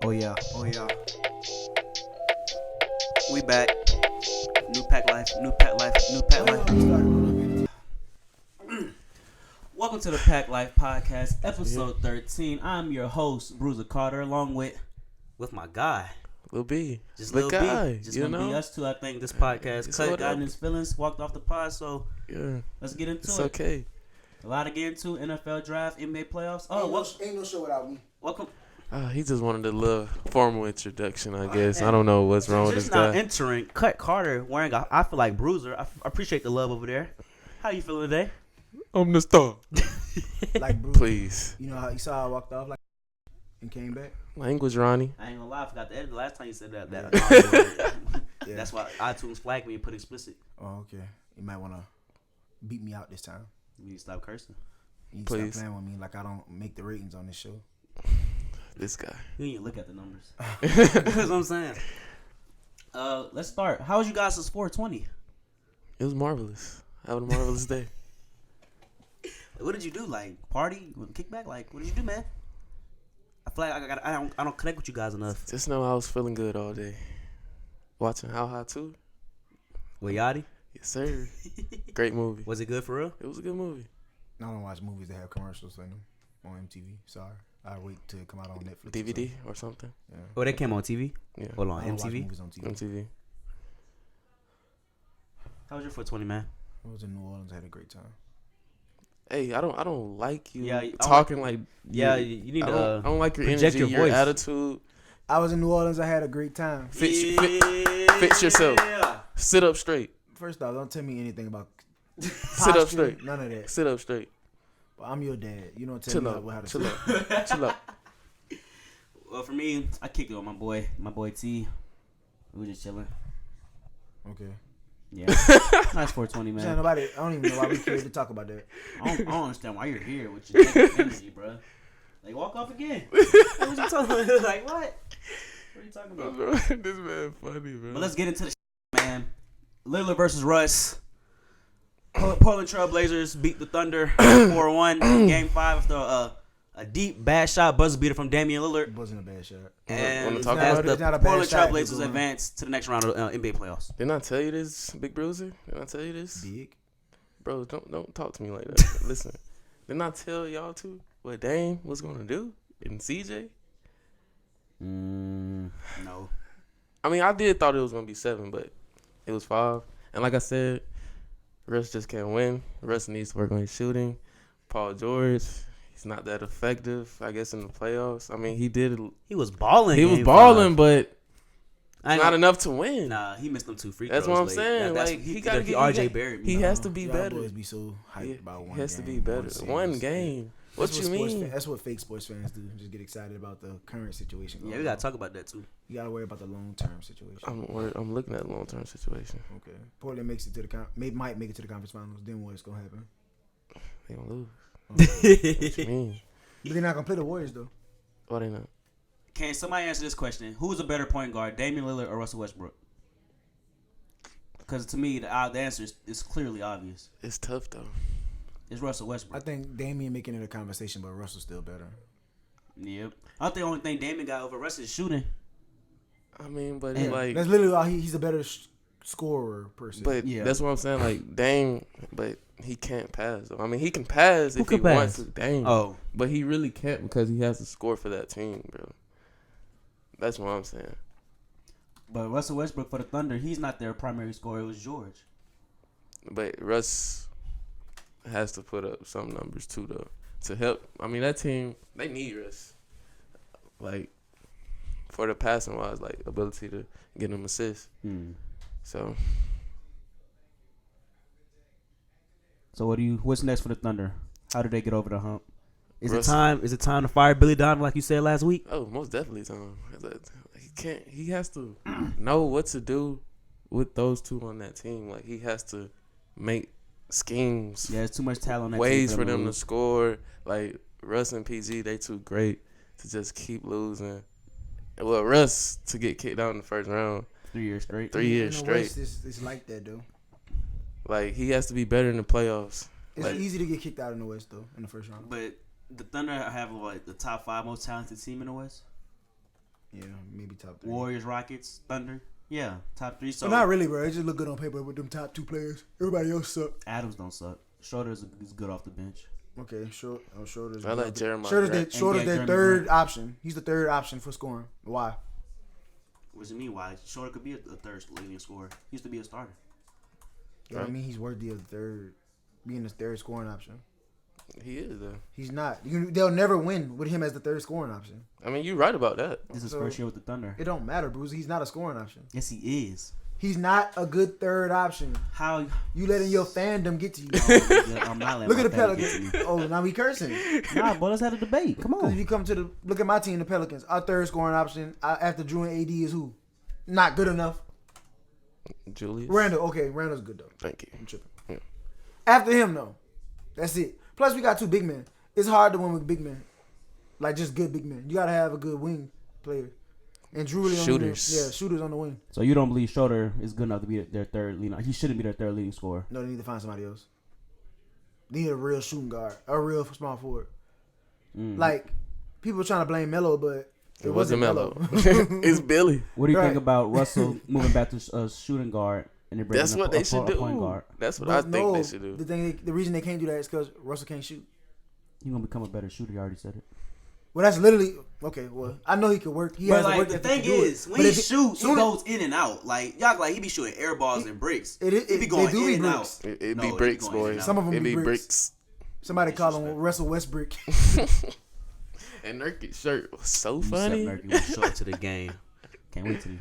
Oh yeah. We back. New PACT Life. Welcome to the PACT Life Podcast, episode 13. I'm your host, Bruiser Carter, along with my guy, Lil B. Just Lil guy, B. Just gonna be us two. I think this podcast got in his feelings, walked off the pod. So yeah, let's get into it. It's okay. A lot to get into. NFL draft, NBA playoffs. Ain't no show without me. Welcome. He just wanted a little formal introduction, I guess. I don't know what's wrong with this guy. Just now entering, Cut Carter wearing I feel like Bruiser. I appreciate the love over there. How you feeling today? I'm the star. Like Bruiser. Please. You know how you saw I walked off and came back? Language, Ronnie. I ain't gonna lie, I forgot to edit the last time you said that. Yeah. That's why iTunes flagged me and put explicit. Oh, okay. You might want to beat me out this time. You need to stop cursing. You need to stop playing with me like I don't make the ratings on this show. This guy. You need to look at the numbers. That's what I'm saying. Let's start. How was you guys' 420? It was marvelous. Having a marvelous day. What did you do? Like party, kickback? Like what did you do, man? I feel like I don't connect with you guys enough. Just know I was feeling good all day. Watching How High 2. With Yachty? Yes, sir. Great movie. Was it good for real? It was a good movie. I don't watch movies that have commercials in them on MTV. Sorry. I wait till it come out on Netflix. DVD or something. Yeah. Oh, that came on TV? Yeah. Hold on, I don't watch MTV? movies on TV. MTV. How was your 420, man? I was in New Orleans. I had a great time. Hey, I don't like you Yeah, talking like you need I don't like your project energy, your voice. attitude. I was in New Orleans. I had a great time. Fix yourself. Sit up straight. First off, don't tell me anything about Sit up straight. None of that. Sit up straight. But I'm your dad. You don't tell Chill me out. how to Chill sit. out. Chill out. Well, for me, I kicked it with my boy T. We were just chilling. Okay. Yeah. Nice 420, man. I don't even know why we care to talk about that. I don't understand why you're here with your negative energy, bro. Like, walk off again. What you talking about? Like, what? What are you talking about? This man funny, bro. But let's get into the man. Lillard versus Russ. Portland Trail Blazers beat the Thunder 4-1 Game 5 after a deep bad shot buzzer beater from Damian Lillard. It wasn't a bad shot. And talk as about the it? It's not a bad Portland Trail shot. Blazers advance to the next round of NBA playoffs. Didn't I tell you this, Big Bruiser? Didn't I tell you this? Big. Bro, don't talk to me like that. Listen, didn't I tell y'all too what Dame was gonna do in CJ? No. I mean, I did thought it was gonna be 7, but it was 5. And like I said, Russ just can't win. Russ needs to work on his shooting. Paul George, he's not that effective, I guess, in the playoffs. I mean, He was balling. He was balling, but I not enough to win. Nah, he missed them 2 free That's throws. what I'm saying. Like he got to get RJ Barrett. He has to be Y'all better. boys be so hyped about one game. He has to be better. One game. What you mean? That's what fake sports fans do. Just get excited about the current situation. Yeah, we gotta talk about that too. You gotta worry about the long term situation. I'm looking at the long term situation. Okay. Portland makes it to might make it to the conference finals. Then what's gonna happen? They gonna lose. Okay. What you mean? But they're not gonna play the Warriors though. Why they not? Can somebody answer this question? Who's a better point guard, Damian Lillard or Russell Westbrook? Because to me, the answer is clearly obvious. It's tough though. It's Russell Westbrook. I think Damian making it a conversation, but Russell's still better. Yep. I think the only thing Damian got over Russ is shooting. I mean, but Yeah, like that's literally all he's a better scorer person. But Yeah. that's what I'm saying. Like Dame, but he can't pass. Though. I mean, he can pass Who if he can pass? wants to. Dame. Oh. But he really can't because he has to score for that team, bro. That's what I'm saying. But Russell Westbrook for the Thunder, he's not their primary scorer. It was George. But Russ has to put up some numbers too, though, to help. I mean, that team, they need Russ. Like, for the passing wise, like ability to get them assists. So what's next for the Thunder? How do they get over the hump? Is Russ- it time to fire Billy Donovan like you said last week? Oh, most definitely, Tom. He has to know what to do with those two on that team. Like, he has to make schemes, Yeah, there's too much talent on that ways team for them to lose. score. Like, Russ and PG, they too great to just keep losing. Well, Russ to get kicked out in the first round. 3 years straight. 3 years In the straight. West, it's like that though. Like, he has to be better in the playoffs. It's Like, easy to get kicked out in the West though in the first round. But the Thunder have like the top 5 most talented team in the West. Yeah, maybe top 3. Warriors, Rockets, Thunder. Yeah, top 3. So But not really, bro. It just look good on paper with them top 2 players. Everybody else suck. Adams don't suck. Schroeder is good off the bench. Okay, Schroeder's. I like Jeremiah. Schroeder's their Jeremy third Grant. option. He's the third option for scoring. Why? What does it mean? Why Schroeder could be a third leading scorer? He used to be a starter. Yeah, I mean, he's worthy of being the third scoring option. He is though. He's not. They'll never win with him as the third scoring option. I mean, you're right about that. This is So- first year with the Thunder. It don't matter, Bruce. He's not a scoring option. Yes, he is. He's not a good third option. How? You letting your fandom get to you. Yeah, I'm not letting Look my at the family get Pelicans. to me. Oh, now we cursing. Nah, boy, let's have a debate. Come Because if on. you come to look at my team, the Pelicans, our third scoring option after Drew and AD is who? Not good enough. Julius. Randall. Okay, Randall's good though. Thank you. I'm tripping. Yeah. After him though, that's it. Plus we got 2 big men. It's hard to win with big men, like just good big men. You gotta have a good wing player. And Drew really Shooters. on the wing. Yeah, shooters on the wing. So you don't believe Schroeder is good enough to be their third leading? He shouldn't be their third leading scorer. No, they need to find somebody else. They need a real shooting guard, a real small forward. Like people trying to blame Melo, but It wasn't Melo. Melo. It's Billy. What do you Right. think about Russell moving back to shooting guard and then bringing That's what they should a point do. guard? That's what But I think no, they should do. The reason they can't do that is because Russell can't shoot. He's gonna become a better shooter. You already said it. Well, that's literally okay. Well, I know he could work. He But has a like work the ethic thing to do it. is, when But he if shoots, he soon as- goes in and out. Like y'all, like he be shooting air balls and bricks. It He be going they do in be and bricks. out. It No, be it be bricks, going in and boys. out. Some of them It be be bricks. bricks. Somebody call him Disrespect. Russell Westbrook. And Nurkic's shirt was so Yusef funny. Nurkic will show up to the game. Can't wait till he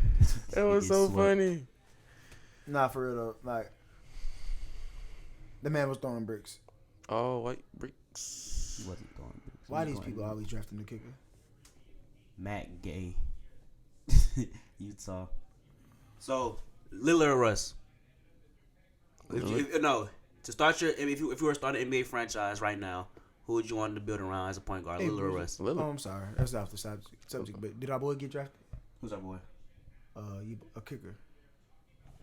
That was gets so swept. funny. Nah, for real though. Like the man was throwing bricks. All white bricks. He wasn't throwing bricks. He Why was these going people in. always drafting the kicker? Matt Gay, Utah. So Lillard or Russ? No, to start your if you were starting an NBA franchise right now, who would you want to build around as a point guard, Hey, Lillard or Bruce. Russ? Oh, I'm sorry. That's off the subject. But did our boy get drafted? Who's our boy? A kicker.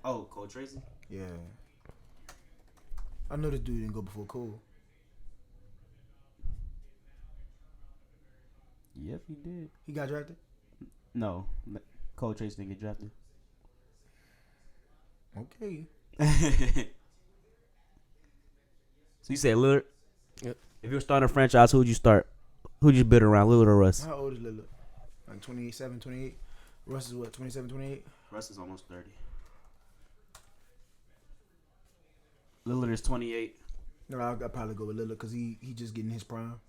Oh, Cole Tracy. Yeah. I know this dude didn't go before Cole. Yep, he did. He got drafted. No, Cole Tracy didn't get drafted. Okay. So you said Lillard? Yep. If you were starting a franchise, who would you start? Who would you build around, Lillard or Russ? How old is Lillard? Like 27, 28. Russ is what, 27, 28? Russ is almost 30. Lillard is 28. No, I'll probably go with Lillard because he just getting his prime.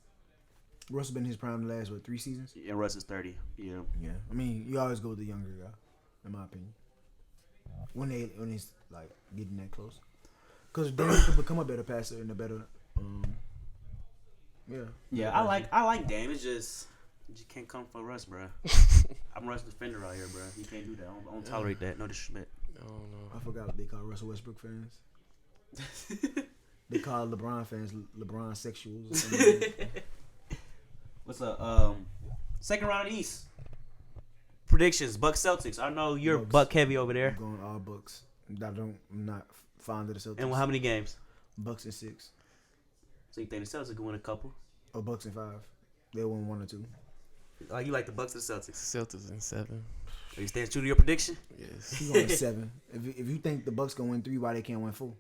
Russ has been in his prime the last, 3 seasons? And Russ is 30. Yeah. Yeah. I mean, you always go with the younger guy, in my opinion. When it's like getting that close. Because Damian could become a better passer and a better, Yeah, I like Dame. It's just you can't come for Russ, bro. I'm Russ defender out here, bro. You can't do that. I don't tolerate that. No disrespect. I don't know. I forgot what they call Russell Westbrook fans. They call LeBron fans LeBron sexuals. Or something. What's up? Second round of the East. Predictions. Bucks Celtics. I know you're Bucks. Buck heavy over I'm there. going all Bucks. I'm not fond of the Celtics. And how many games? Bucks and 6. So you think the Celtics can win a couple? Or Bucks and 5. They'll win 1 or 2. Like you like the Bucks or the Celtics? Celtics in 7. Are you staying true to your prediction? Yes. He going 7. If you think the Bucks gonna win 3, why they can't win 4?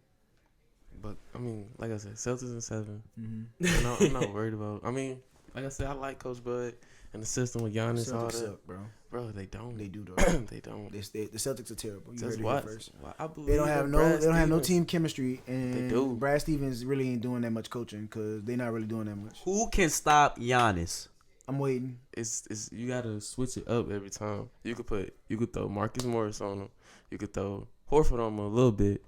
But I mean, like I said, Celtics in 7. Mm-hmm. I'm not worried about. I mean, like I said, I like Coach Bud and the system with Giannis. All Celtics that. suck, bro. Bro, they don't. They do though. They don't. The Celtics are terrible. You Just heard it watch. here first. I believe They don't have in no. Brad They don't have no Stevens. team chemistry, and They do. Brad Stevens really ain't doing that much coaching because they're not really doing that much. Who can stop Giannis? I'm waiting. It's you gotta switch it up every time. You could throw Marcus Morris on him. You could throw Horford on him a little bit,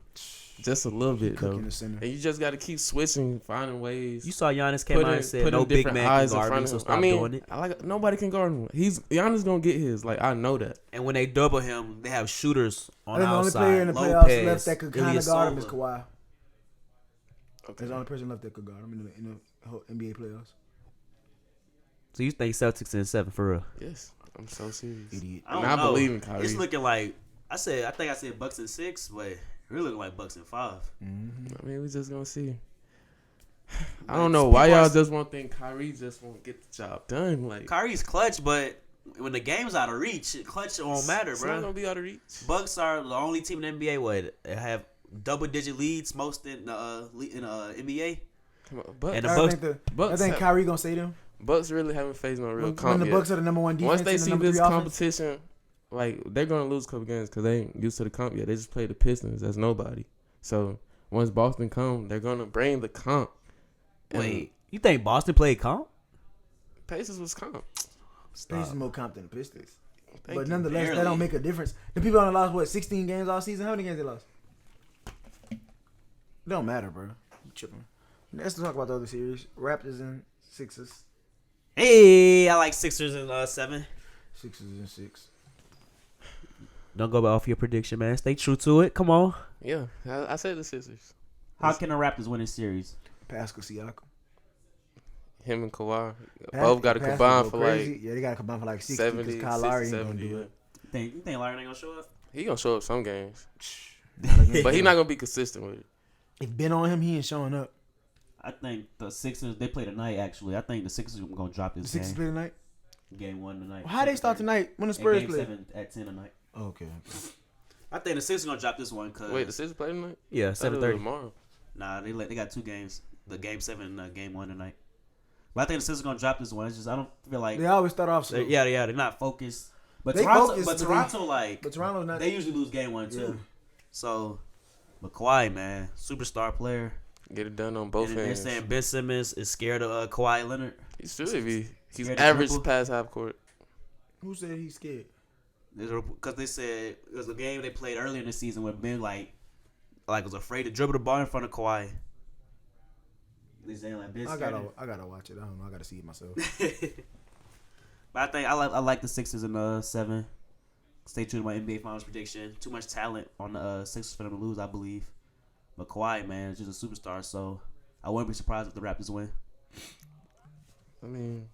just a little bit Cook though. in the center. And you just gotta keep switching, finding ways. You saw Giannis came out and said no big man can guard me, so stop doing it. I like nobody can guard him. Giannis gonna get his. Like I know that. And when they double him, they have shooters on And the the only outside. player in the playoffs Lopez, left that could kind of guard him is Ilyasova. Kawhi. Okay. There's the only person left that could guard him in the whole NBA playoffs. So you think Celtics in 7 for real? Yes, I'm so serious. Idiot. I don't And I know. believe in Kyrie. It's looking like I think I said Bucks in 6, but it's really looking like Bucks in 5. Mm-hmm. I mean, we just gonna see. I don't know why y'all just want to think Kyrie just won't get the job done. Like Kyrie's clutch, but when the game's out of reach, clutch won't matter, It's bro. not gonna be out of reach. Bucks are the only team in the NBA would have double-digit leads, most in NBA. Come on, Bucks. And the I Bucks, think Kyrie gonna say them. Bucks really haven't faced no real When comp the yet. Bucks are the number one defense, Once they and the see number this 3 offense. competition, like they're gonna lose a couple games because they ain't used to the comp yet. They just played the Pistons as nobody. So once Boston come, they're gonna bring the comp. And wait, you think Boston played comp? Pacers was comp. Pacers more comp than the Pistons. Thank But you. nonetheless, Barely. that don't make a difference. The people only lost 16 games all season. How many games they lost? It don't matter, bro. You tripping. Let's talk about the other series. Raptors and Sixers. Hey, I like Sixers in 7. Sixers and 6. Don't go off your prediction, man. Stay true to it. Come on. Yeah, I said the Sixers. How can the Raptors win this series? Pascal Siakam. Him and Kawhi both got to combine for like yeah, they got to combine for like 60 70, because Kyle Lowry 60, ain't gonna 70. do Yeah. it. You think Larry ain't gonna show up? He gonna show up some games, But but he not gonna be consistent with it. If Ben on him, he ain't showing up. I think the Sixers, they play tonight, actually. I think the Sixers are going to drop The this Sixers game. play tonight. Game 1 tonight. How they start tonight when the And Spurs game play? 7 at 10 tonight. Okay. I think the Sixers are going to drop this one because... Wait, the Sixers play tonight? Yeah, I thought it was 7:30. tomorrow. Nah, they got 2 games. The game 7 and game 1 tonight. But I think the Sixers are going to drop this one. It's just, I don't feel like... They always start off slow. they're not focused. But They Toronto, focused, but but Toronto, like... But Toronto's not. They usually lose game 1, too. Yeah. So, but Kawhi, man, superstar player. Get it done on both And they're ends. saying Ben Simmons is scared of Kawhi Leonard. He should be. He's Scared to average dribble? past half court. Who said he's scared? Because they said it was a game they played earlier in the season where Ben like was afraid to dribble the ball in front of Kawhi. They saying like Ben I scared. gotta watch it. I don't know. I gotta see it myself. But I think I like the Sixers in 7. Stay true to my NBA Finals prediction. Too much talent on the Sixers for them to lose, I believe. But Kawhi, man, is just a superstar, so I wouldn't be surprised if the Raptors win. I mean,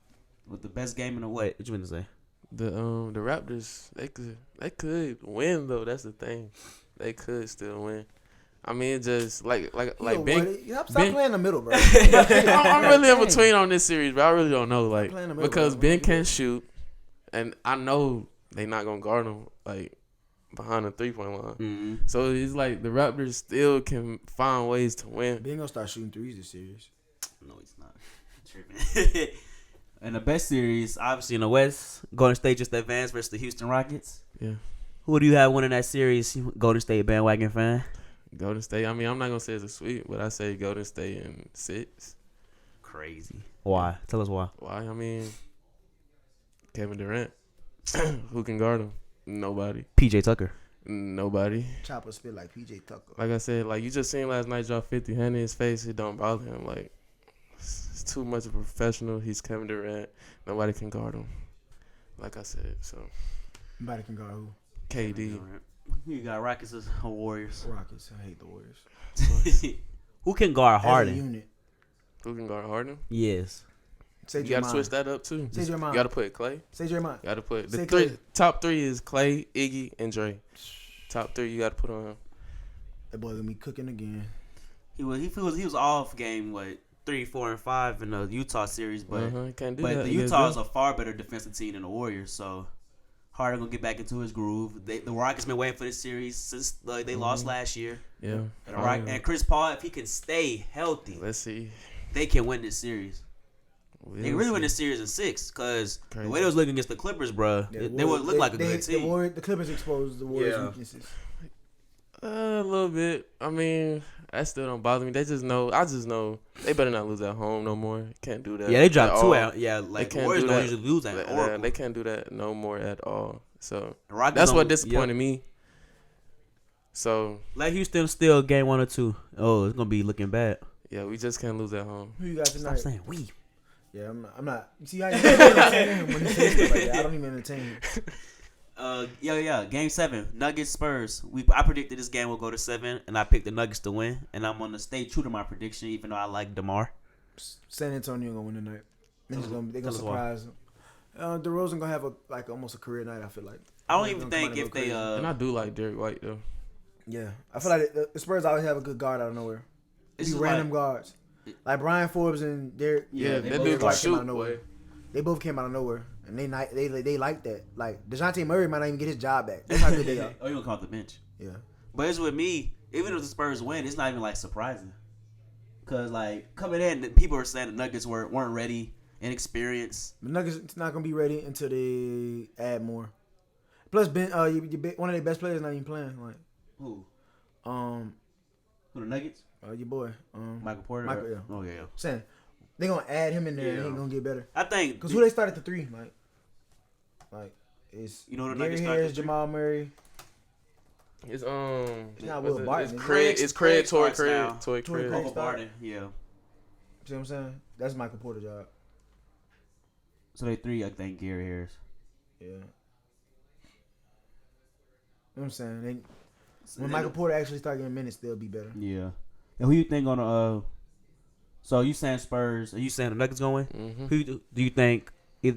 With the best game in the what? What you mean to say? the Raptors they could win though. That's the thing. They could still win. I mean, it just like Yo, Ben. buddy, stop Ben- playing in the middle, bro. I'm really in between on this series, but I really don't know. Like Play in the middle, because bro. Ben can't shoot, and I know they not gonna guard him like behind the 3-point line. Mm-hmm. So it's like the Raptors still can find ways to win. Ben gonna start shooting threes this series. No, he's not. Tripping. And the best series, obviously in the West, Golden State just advanced versus the Houston Rockets. Yeah, Who do you have winning that series? Golden State bandwagon fan. Golden State. I mean, I'm not gonna say it's a sweep, but I say Golden State in 6. Crazy. Why? Tell us why. Why? I mean, Kevin Durant. Who can guard him? Nobody. PJ Tucker. Nobody. Chopper spit like PJ Tucker. Like I said, like you just seen last night drop 50, hand in his face. It don't bother him. Like it's too much of a professional. He's Kevin Durant. Nobody can guard him. Like I said, so Nobody can guard who? KD. You got Rockets or Warriors. Rockets. I hate the Warriors. Who can guard As a Harden? unit. Who can guard Harden? Yes. Say You gotta Draymond. switch that up too. Say Draymond. You gotta put Clay. Say Draymond. You gotta put the Say three. Clay. Top 3 is Clay, Iggy, and Dre. Top 3 you gotta put on him. That boy gonna be cooking again. He was off game 3, 4, and 5 in the Utah series, but Can't do but that. the against Utah is them. a far better defensive team than the Warriors, so Harden gonna get back into his groove. The Rockets been waiting for this series since they lost last year. Yeah. And Chris Paul, if he can stay healthy, Let's see. they can win this series. They We'll really win see. this series in 6 because the Crazy. way they was looking against the Clippers, bro, they would look like a good team. The Clippers exposed the Warriors' Yeah. weaknesses. A little bit. I mean, that still don't bother me. They just know. I just know they better not lose at home no more. Can't do that. Yeah, they dropped at 2 all. out. Yeah, like the can't Warriors do don't that. usually lose at Oracle. They can't do that no more at all. So The Rockets that's what don't- disappointed yeah. me. So Let Houston still game 1 or 2. Oh, it's gonna be looking bad. yeah, we just can't lose at home. Who you got Stop tonight? saying we. Yeah, I'm not. You see how you entertain him when he says stuff like that? I don't even entertain him. Game 7, Nuggets Spurs. I predicted this game will go to 7, and I picked the Nuggets to win. And I'm gonna stay true to my prediction, even though I like DeMar. San Antonio gonna win tonight. They're gonna tell us why. surprise him. DeRozan gonna have almost a career night. I feel like. I don't He's even gonna come think out and if go they crazy. And I do like Derek White though. Yeah, I feel like the Spurs always have a good guard out of nowhere. it's These just random like, guards, like Brian Forbes and Derek. Yeah, they that both dude came can out shoot. of nowhere. Boy. They both came out of nowhere. And they like that. Like DeJounte Murray might not even get his job back. That's how good they are. Oh, you gonna come off the bench? Yeah. But it's with me. Even if the Spurs win, it's not even like surprising. Cause like coming in, people are saying the Nuggets weren't ready, inexperienced. The Nuggets not gonna be ready until they add more. Plus, one of their best players not even playing. Like Who? um, Who, the Nuggets? your boy Michael Porter. Yeah. Oh yeah. Saying they gonna add him in there. Yeah. And he gonna get better. I think Cause who they started the 3 like it's You know who the Gary Nuggets started Harris, the 3? Jamal Murray. It's not Will what's it? Barton. It's Craig. It's Craig. Toy starts now. Craig. Toy Torrey Craig. Craig. Michael Barton. Yeah. See what I'm saying? That's Michael Porter's job. So they 3, I think, Gary Harris. Yeah. You know what I'm saying? When So Michael Porter actually start getting minutes, they'll be better. Yeah. And who you think on the? So you saying Spurs? Are you saying the Nuggets going? Mm-hmm. Who do you think if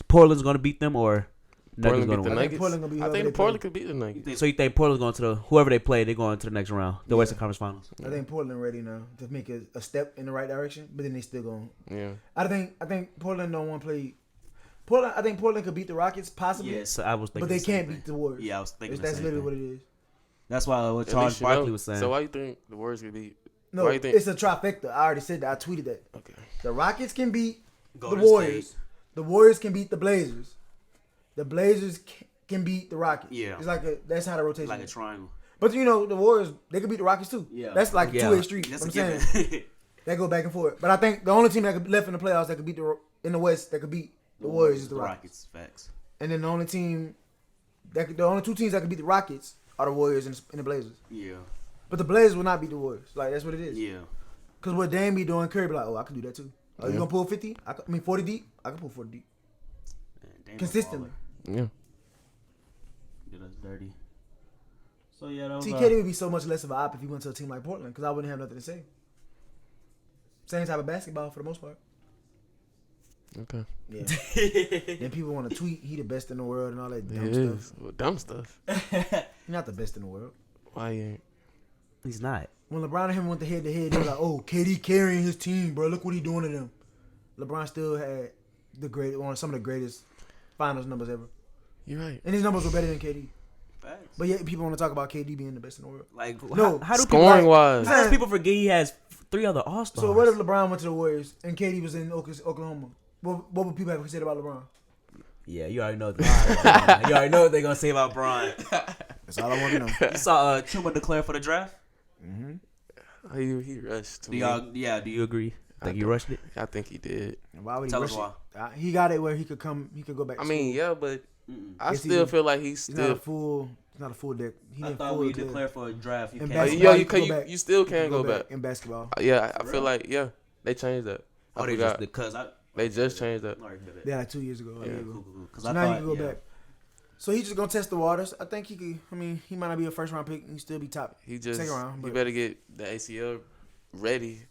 Portland's going to beat them or Nuggets Portland going beat to the win? Nuggets. Portland gonna be I whoever think they Portland play. could beat the Nuggets. So you think Portland's going to whoever they play? They're going to the next round, the Western Conference Finals. I think Portland ready now to make a step in the right direction, but then they still going. Yeah. I think Portland don't want to play. Portland. I think Portland could beat the Rockets possibly. Yes, I was thinking. But they the same can't thing. beat the Warriors. Yeah, I was thinking. That's the same literally thing. what it is. That's why what At Charles least you Barkley know. was saying. So why you think the Warriors could beat? No, Why you think? it's a trifecta. I already said that. I tweeted that. Okay. The Rockets can beat the Golden Warriors. State. The Warriors can beat the Blazers. The Blazers can beat the Rockets. Yeah. It's like that's how the rotation Like a is. triangle. But you know, the Warriors, they could beat the Rockets too. Yeah. That's like a Yeah. two-way street. That's I'm a saying given. they go back and forth. But I think the only team that could left in the playoffs that could beat in the West that could beat the Warriors is the Rockets. Facts. And then the only two teams that could beat the Rockets are the Warriors and the Blazers. Yeah. But the Blazers will not beat the Warriors. Like that's what it is. Yeah. Because what Dame be doing, Curry be like, oh, I can do that too. Oh, you Yeah. gonna pull 50? 40 deep? I can pull 40 deep. Man, Dame a Consistently. Yeah. baller. Did us dirty. So yeah, that was. TK would be so much less of an op if he went to a team like Portland because I wouldn't have nothing to say. Same type of basketball for the most part. Okay. Yeah. Then people want to tweet he the best in the world and all that dumb It stuff. is. Well, dumb stuff. He's not the best in the world. Why you ain't? He's not. When LeBron and him went to head, they were like, "Oh, KD carrying his team, bro. Look what he doing to them." LeBron still had some of the greatest finals numbers ever, You're right. and his numbers were better than KD. Facts. But yet people want to talk about KD being the best in the world. Like No, how do Scoring people, wise. how does people forget he has 3 other All Stars? So what if LeBron went to the Warriors and KD was in Oklahoma? What would people have said about LeBron? Yeah, you already know. You already know what they're gonna say about Bron. That's all I want to know. You saw Chuma declare for the draft. Mm-hmm. He rushed to Do me. y'all? Yeah. Do you agree? Think you rushed it? I think he did. Why would he Tell rush us it? why. He got it where he could come. He could go back. To I mean, school. yeah, but Mm-mm. I Yes, still he- feel like he's He's not a still. full. He's not a full deck. He I didn't thought full when you clear. declare for a draft, you In can't. basketball, Yeah, you you can can. go back. You still You can go back. in basketball. Yeah, I For feel real? like they changed that. Oh, I they forgot. just because I. They just changed that. Alright, good. Yeah, like 2 years ago. Yeah, Yeah, Because So I now thought you can go yeah. back. So he's just gonna test the waters. I think he could. I mean, he might not be a first round pick. He still be top. He just Second round, he but- better get the ACL ready,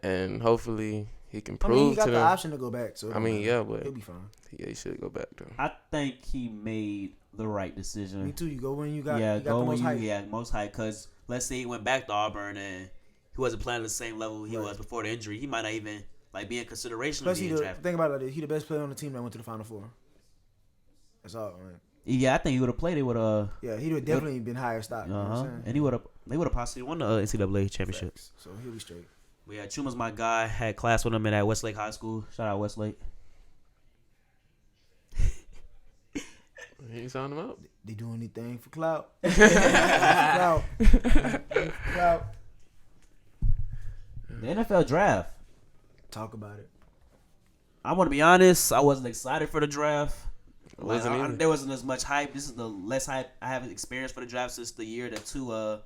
and hopefully he can I prove mean, he got to the them. option to go back. So it I don't mean, matter. yeah, but he'll be fine. he should go back though. I think he made the right decision. Me too. You go when you got. Yeah, you got go the when most you hype. yeah most hype. Because let's say he went back to Auburn and he wasn't playing at the same level he Right. was before the injury. He might not even like be in consideration Plus, of being drafted. think about it like this. He the best player on the team that went to the Final Four. That's all, man. Yeah, I think he would have played it with Yeah, he would definitely been higher stock. You know what I'm saying? and they would have possibly won the NCAA championship. Facts. So he'll be straight. But yeah, Chuma's my guy. Had class with him at Westlake High School. Shout out Westlake. He signed him out. They do anything for clout. Clout. Clout. The NFL draft. Talk about it. I want to be honest. I wasn't excited for the draft. Wasn't either. There wasn't as much hype. This is the less hype I have experienced for the draft since the year that 2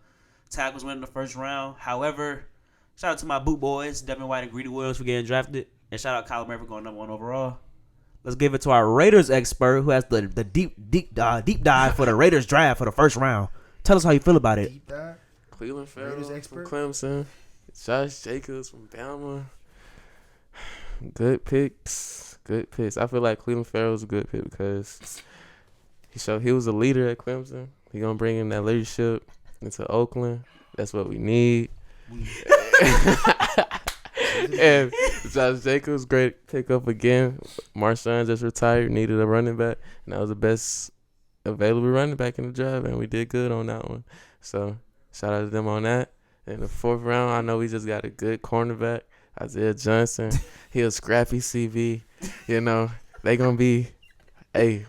tackles went in the first round. However, shout out to my boot boys, Devin White and Greedy Williams for getting drafted. And shout out Kyler Murray for going #1 overall. Let's give it to our Raiders expert who has the deep dive for the Raiders draft for the first round. Tell us how you feel about it. Deep dive. Cleveland Farrell Raiders from expert. Clemson, Josh Jacobs from Bama. Good picks. Good picks. I feel like Cleveland Farrell was a good pick because he was a leader at Clemson. He gonna bring in that leadership into Oakland. That's what we need. And Josh Jacobs, great pickup again. Marshawn just retired, needed a running back, and that was the best available running back in the draft, and we did good on that one. So shout out to them on that. In the 4th round, I know we just got a good cornerback, Isaiah Johnson. He a scrappy CV. You know, they gonna be, we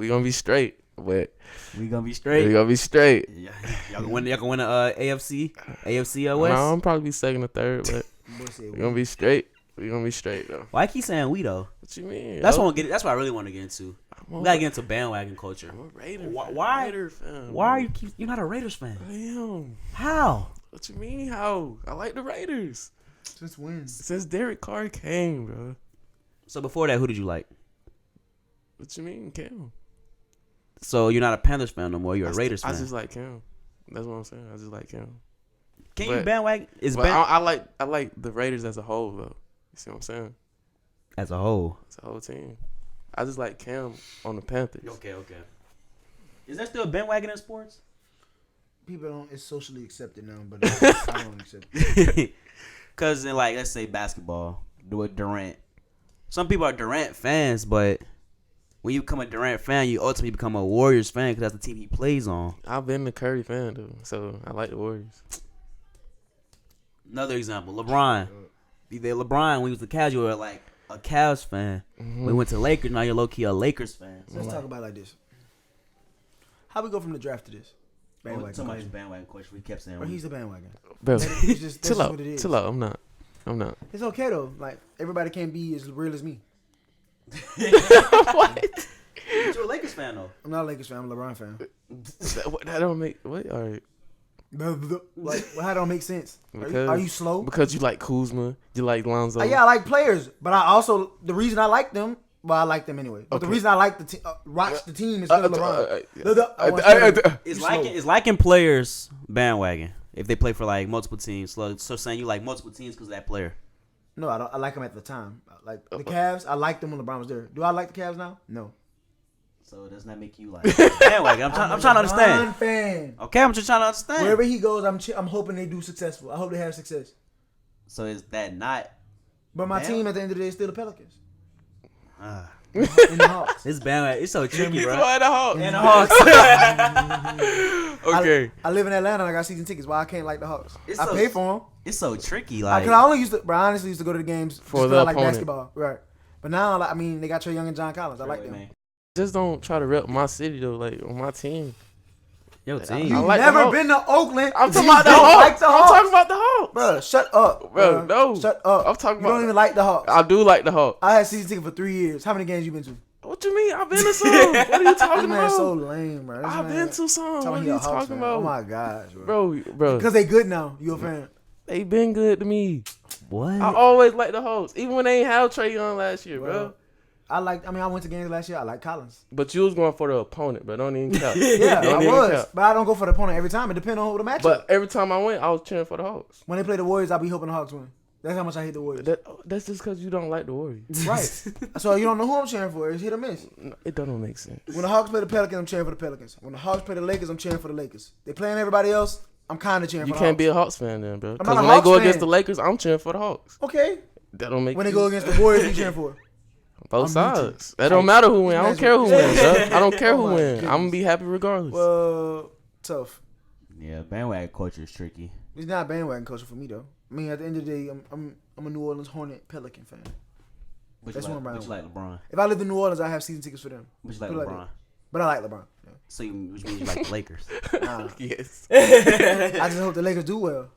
gonna be straight, but We gonna be straight. we gonna be straight. Yeah, y'all can win the AFC West. No, I'm probably be second or third, but we gonna be straight. We gonna be straight though. Why I keep saying we though? What you mean? That's what I really want to get into. We gotta get into bandwagon culture. I'm a Raider. Why? Raider fan. Why are you're not a Raiders fan? I am. How? What you mean? How? I like the Raiders Just wins. since Derek Carr came, bro. So before that, who did you like? What you mean, Cam? So you're not a Panthers fan no more. You're a Raiders fan. I just like Cam. That's what I'm saying. I just like Cam. Can you bandwagon? I like the Raiders as a whole though. You see what I'm saying? As a whole. It's a whole team. I just like Cam on the Panthers. Okay. Is there still a bandwagon in sports? People don't. It's socially accepted now, but I don't accept it. Because in let's say basketball, with Durant. Some people are Durant fans, but when you become a Durant fan, you ultimately become a Warriors fan because that's the team he plays on. I've been a Curry fan though, so I like the Warriors. Another example, LeBron. LeBron, when he was a Cavs, you were like a Cavs fan. Mm-hmm. When he went to Lakers, now you're low-key a Lakers fan. So let's talk about it like this. How we go from the draft to this? Bandwagon. Somebody's bandwagon question. We kept saying. Or he's the bandwagon. Bro, It's just chill out. what it is. Chill out. I'm not. It's okay though. Like everybody can't be as real as me. What? But you're a Lakers fan though. I'm not a Lakers fan. I'm a LeBron fan. That don't make. What? All right. Like, well, how don't make sense? Because, are you slow? Because you like Kuzma, you like Lonzo. Yeah, I like players, but I also the reason I like them. Well, I like them anyway. But the reason I like watch the team is because of LeBron. It's liking players bandwagon if they play for like multiple teams. So saying you like multiple teams because of that player. No, I don't. I like them at the time. Like the Cavs, I liked them when LeBron was there. Do I like the Cavs now? No. So doesn't that make you like bandwagon? I'm trying to understand. Fan. Okay, I'm just trying to understand. Wherever he goes, I'm hoping they do successful. I hope they have success. So is that not? But my team at the end of the day is still the Pelicans. And the Hawks. This bandwagon, it's so tricky, bro. And the Hawks. And the Hawks. Okay. I live in Atlanta and I got season tickets. Why I can't like the Hawks? I so- pay for them. It's so tricky, Cause like. I only used to, bro. I honestly used to go to the games For just the I like opponent. basketball, right? But now, I mean, they got Trae Young and John Collins. I like them. Just don't try to rep my city though, like on my team. Yo, I team. You've like the never Hawks. been to Oakland. I'm talking You about the don't Hawks. like the I'm Hawks. talking about the Hawks. Bro, shut up. Bro, no. Shut up. I'm talking You don't about- even like the Hawks. I do like the Hawks. I had season ticket for 3 years. How many games you been to? What you mean? I've been to some. What are you This talking man about? so lame, bro. This I've man been to some. What talking are he you a Hawks talking fan. about? Oh my gosh, bro. Bro. Because they good now. You a fan? They been good to me. What? I always like the Hawks, even when they ain't have Trae Young last year, bro. I went to games last year. I like Collins. But you was going for the opponent, but don't even count. Yeah, Don't I even was. count. But I don't go for the opponent every time. It depends on who the matchup. But every time I went, I was cheering for the Hawks. When they play the Warriors, I'll be hoping the Hawks win. That's how much I hate the Warriors. That's just because you don't like the Warriors. Right. So you don't know who I'm cheering for. It's hit or miss. No, it don't make sense. When the Hawks play the Pelicans, I'm cheering for the Pelicans. When the Hawks play the Lakers, I'm cheering for the Lakers. They playing everybody else, I'm kind of cheering You for the can't be Hawks. a Hawks fan then, bro. I'm Because not a when they Hawks go fan. against the Lakers, I'm cheering for the Hawks. Okay. That don't make When they sense. go against the Warriors, you cheering for? Both I'm muted. sides. That don't matter who wins. I don't care who wins, bro. I don't care Oh who my wins. I'm goodness. gonna be happy regardless. Well, tough. Yeah, bandwagon culture is tricky. It's not bandwagon culture for me though. I mean, at the end of the day, I'm a New Orleans Hornet Pelican fan. But That's you one like, round. but you like LeBron. If I lived in New Orleans, I have season tickets for them. But you like Put it like LeBron. But I like LeBron. Yeah. So which means you like the Lakers. Nah. Yes. I just hope the Lakers do well.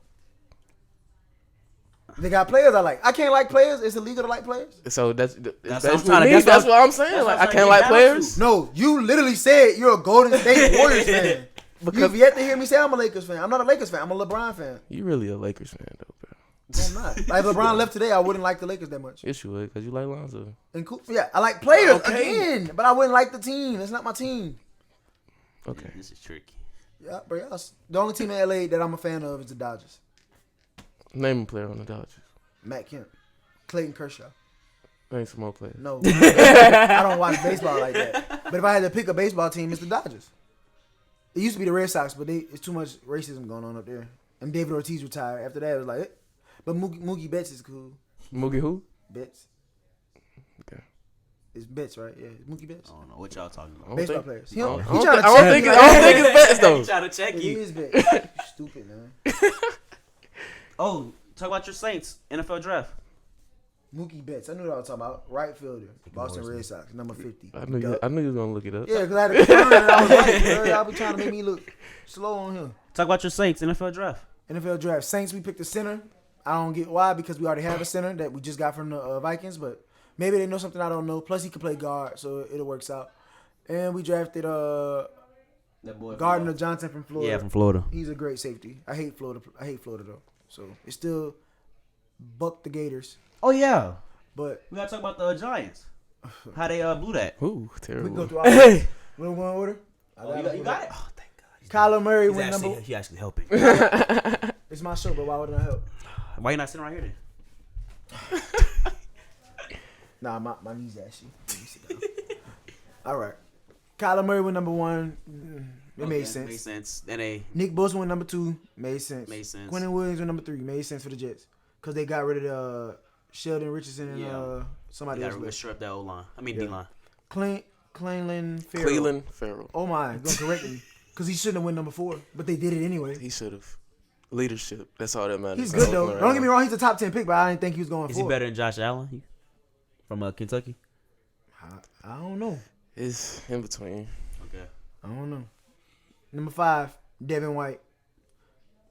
They got players I like. I can't like players. It's illegal to like players. So that's what I'm basically trying to- me. that's That's what what I'm saying. that's what Like I'm I trying can't to like get down players. No, you literally said you're a Golden State Warriors fan. Because- You've yet to hear me say I'm a Lakers fan. I'm not a Lakers fan. I'm a LeBron fan. You really a Lakers fan though, bro. No, I'm not. Like if LeBron left today, I wouldn't like the Lakers that much. Yes, you would, because you like Lonzo. And cool, yeah, I like players Okay. again, but I wouldn't like the team. It's not my team. Okay. This is tricky. Yeah, bro. The only team in LA that I'm a fan of is the Dodgers. Name a player on the Dodgers. Matt Kemp, Clayton Kershaw. Name some more players. No, I don't watch baseball like that. But if I had to pick a baseball team, it's the Dodgers. It used to be the Red Sox, but it's too much racism going on up there. And David Ortiz retired. After that, it was like, but Mookie Betts is cool. Mookie who? Betts. Okay. It's Betts, right? Yeah, it's Mookie Betts. I don't know what y'all talking I about. don't Baseball think- players. I He don't, don't- I he don't tryna think, I don't check think, me I like- don't think it's Betts He though. trying to check He you. is Betts. You stupid, man. Oh, talk about your Saints NFL draft. Mookie Betts. I knew what I was talking about. Right fielder. Boston Ignores me. Red Sox, number 50. I knew you was gonna look it up. Yeah, because I had to confirm that I was right. Bro. Y'all be trying to make me look slow on him. Talk about your Saints NFL draft. NFL draft. Saints, we picked a center. I don't get why, because we already have a center that we just got from the Vikings, but maybe they know something I don't know. Plus, he can play guard, so it works out. And we drafted That boy Gardner Johnson from Florida. Yeah, from Florida. He's a great safety. I hate Florida though. So it's still buck the Gators. Oh yeah, But we gotta talk about the Giants. How they blew that. Ooh, we can go terrible. through all. We're going in order. Oh, you got it. Oh, thank God. Kyler Murray He's went actually, number. he actually helping. It's my show, but why wouldn't I help? Why you not sitting right here then? Nah, my knees ashy. Let me sit down. All right. Kyler Murray went number 1. It made sense. Made sense. Then they Nick Bosa went number 2. Made sense. Made sense. Quentin Williams went number 3. Made sense for the Jets. Because they got rid of Sheldon Richardson and Yeah. somebody got else. to left. shore up that O line. I mean Yeah. D line. Cleveland Farrell. Cleveland Farrell. Oh my, don't correct me. Because he shouldn't have went number 4. But they did it anyway. He should have. Leadership. That's all that matters. He's good though. Don't get me wrong, he's a top 10 pick, but I didn't think he was going Is 4. he better than Josh Allen from Kentucky? I don't know. It's in between. Okay. I don't know. Number 5, Devin White.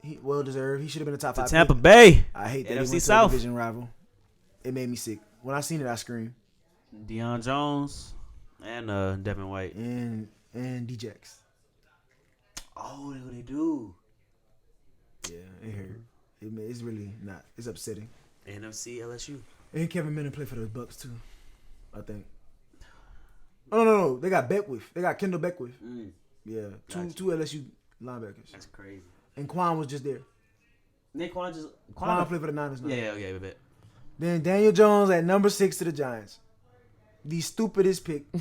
He well deserved. He should have been a top 5 Tampa pick. Bay. I hate that NFC he went to a South. division rival. It made me sick. When I seen it, I screamed. Deion Jones and Devin White. And D-Jax. Oh, they do. Yeah, it hurt. It's really not. It's upsetting. NFC LSU. And Kevin Minner played for the Bucks too, I think. Oh no! They got Beckwith. They got Kendall Beckwith. Yeah, Gotcha. two LSU linebackers. That's crazy. And Quan was just there. Quan played for the Niners now. Yeah, a bit. Then Daniel Jones at number 6 to the Giants. The stupidest pick of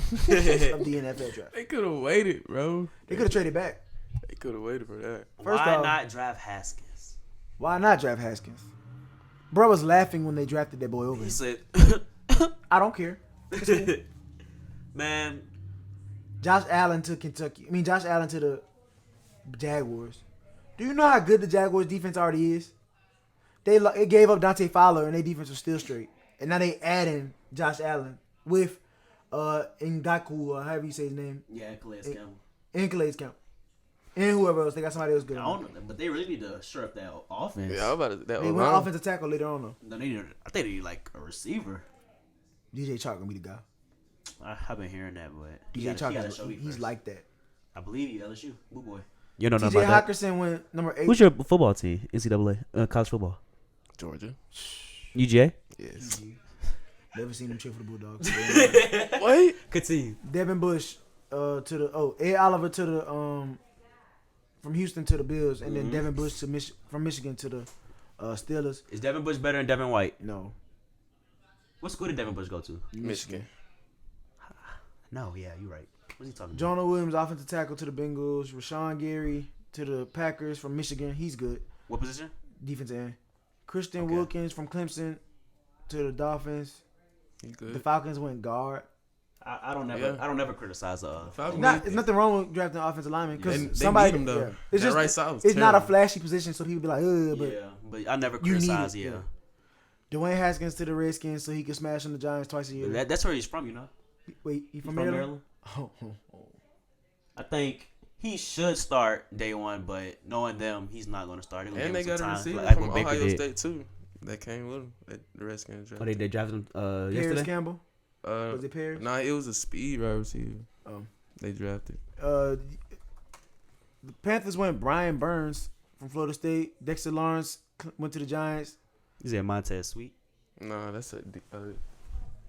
the NFL draft. They could have waited, bro. They could have traded back. They could have waited for that. First Why off- not draft Haskins? Why not draft Haskins? Bro was laughing when they drafted that boy over. He him. said, I don't care. It's cool. "Man, Josh Allen to Kentucky. Josh Allen to the Jaguars. Do you know how good the Jaguars defense already is? It gave up Dante Fowler and their defense was still straight. And now they adding Josh Allen with Ngaku, or however you say his name, yeah, Calais Campbell. and Calais Campbell. And whoever else. They got somebody else good. I don't know, but they really need to shore up that offense. Yeah, I'm about to, that They went O-line. offensive tackle later on though. No, I think they need like a receiver. DJ Chalk gonna be the guy. I've been hearing that, but DJ Chalk, show me he's first. like that. I believe he LSU. Boo boy. You don't know TJ about that. Hawkinson went number 8. Who's your football team? NCAA college football. Georgia. UGA. Yes. Never seen him cheer for the Bulldogs. What? Continue. Devin Bush Ed Oliver to the from Houston to the Bills, and then Devin Bush to from Michigan to the Steelers. Is Devin Bush better than Devin White? No. What school did Devin Bush go to? Michigan. No, yeah, you're right. What's he talking about? Jonah Williams, offensive tackle to the Bengals. Rashawn Gary to the Packers from Michigan. He's good. What position? Defensive end. Christian Okay. Wilkins from Clemson to the Dolphins. He The good. Falcons went guard. I don't never criticize Falcons There's nothing wrong with drafting offensive linemen They because need somebody. him, though. Yeah. It's That just right side was it's not a terrible. flashy position, so people be like, ugh. But yeah, but I never you need criticize. it, Yeah, Dwayne Haskins to the Redskins so he can smash on the Giants twice a year. that's where he's from. You know, Wait, he he's from Maryland? Oh. I think he should start day one, but knowing them, he's not going to start. And they got a time, receiver like from what Baker Ohio did. State too. That came with him. The Redskins Oh, drafted. they drafted him Paris yesterday. Campbell. Was it Paris? Nah, it was a speed wide receiver. Oh. They drafted. The Panthers went Brian Burns from Florida State. Dexter Lawrence went to the Giants. Is it Montez Sweet? Nah, that's a.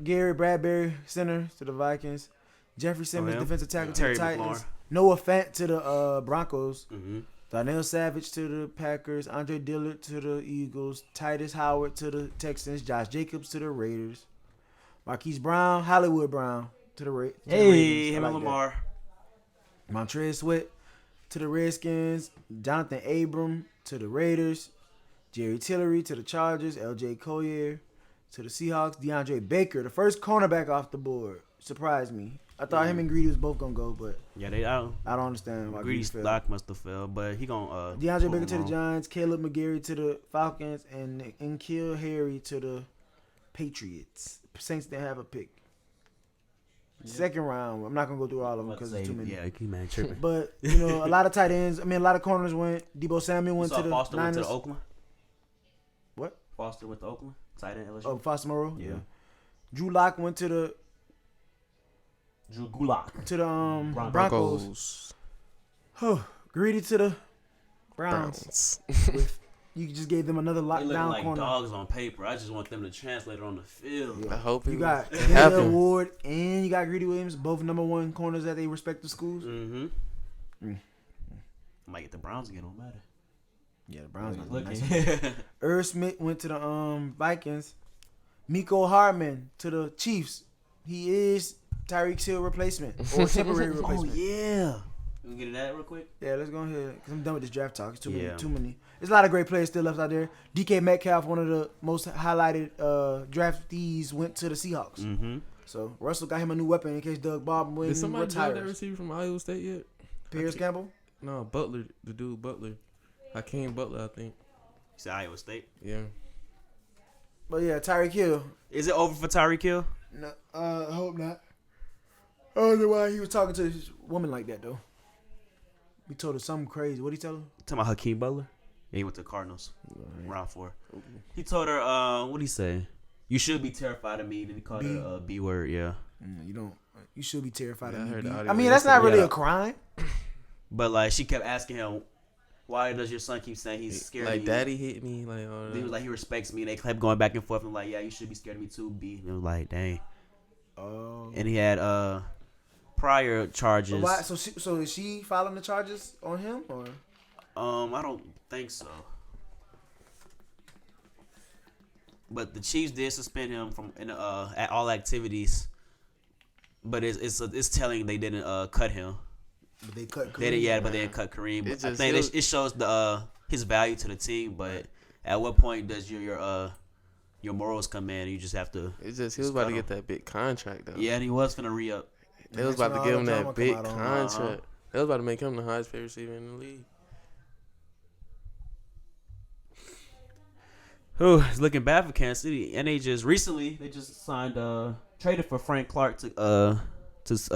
Gary Bradbury, center to the Vikings. Jeffrey Simmons, yeah. defensive tackle to Terry the Titans. McLaurin. Noah Fant to the Broncos. Mm-hmm. Darnell Savage to the Packers. Andre Dillard to the Eagles. Titus Howard to the Texans. Josh Jacobs to the Raiders. Marquise Brown, Hollywood Brown to the Raiders. Hey, him and Lamar. Montrez Sweat to the Redskins. Jonathan Abram to the Raiders. Jerry Tillery to the Chargers. LJ Collier to the Seahawks. DeAndre Baker, the first cornerback off the board, surprised me. I thought him and Greedy was both gonna go, but Yeah, they I don't understand why Greedy's Greedy fell. stock must have fell, but he gonna DeAndre Baker move to the on. Giants, Caleb McGarry to the Falcons, and N'Keal Harry to the Patriots. Saints didn't have a pick. Second round. I'm not gonna go through all of them because there's too many. Yeah, keep man tripping. But you know, a lot of tight ends. I mean, a lot of corners went. Debo Samuel went to the Foster Niners. went to Oakland. What? Foster went to Oakland. Tight end LSU. Oh, Foster Moreau. Yeah. Drew Lock went to the Drew Gulak. Broncos. Greedy to the Browns. You just gave them another They looking lockdown like corner. dogs on paper. I just want them to translate it on the field. Yeah. I hope You got it Taylor happened. Ward and you got Greedy Williams, both number one corners at their respective schools. Mm-hmm. Might get the Browns again. Don't matter. Yeah, the Browns Look looking looking. nice. Irv Smith went to the Vikings. Miko Hardman to the Chiefs. He is Tyreek Hill replacement or temporary Oh replacement. yeah. You can get into that real quick. Yeah, let's go ahead because I'm done with this draft talk. It's too Yeah. many. Too many. There's a lot of great players still left out there. DK Metcalf, one of the most highlighted draftees, went to the Seahawks. Mm-hmm. So Russell got him a new weapon in case Doug Baldwin Did somebody draft that retires. receiver from Iowa State yet? Pierce Campbell. No, Butler. The dude Butler. Hakeem Butler, I think. He's at Iowa State. Yeah. But yeah, Tyreek Hill. Is it over for Tyreek Hill? No, I hope not. I don't know why he was talking to this woman like that though. He told her something crazy. What did he tell her? Talking about Hakeem Butler? Yeah, he went to the Cardinals. Round 4. He told her, what did he say? You should be terrified of me. Then he called her a B word, yeah. You don't. You should be terrified Yeah, I of heard me. the I audio mean, that's not yesterday. really Yeah. a crime. But like she kept asking him, why does your son keep saying he's scared of Like you? daddy hit me. Like all He was that. like, he respects me. And they kept going back and forth. And like, yeah, you should be scared of me too, B. And it was like, dang. Oh. And he had prior charges. Why? So is she filing the charges on him or? I don't think so. But the Chiefs did suspend him from at all activities. But it's telling they didn't cut him. But they cut. They did, yeah, but they didn't cut Kareem. It I just think feels- it shows the his value to the team. But at what point does your morals come in? You just have to. It's just he was about to get that big contract though. Yeah, and he was finna re-up. They was That's about to when give all him the that drama big come out on. contract. They was about to make him the highest paid receiver in the league. Whew, it's looking bad for Kansas City. And they just signed traded for Frank Clark to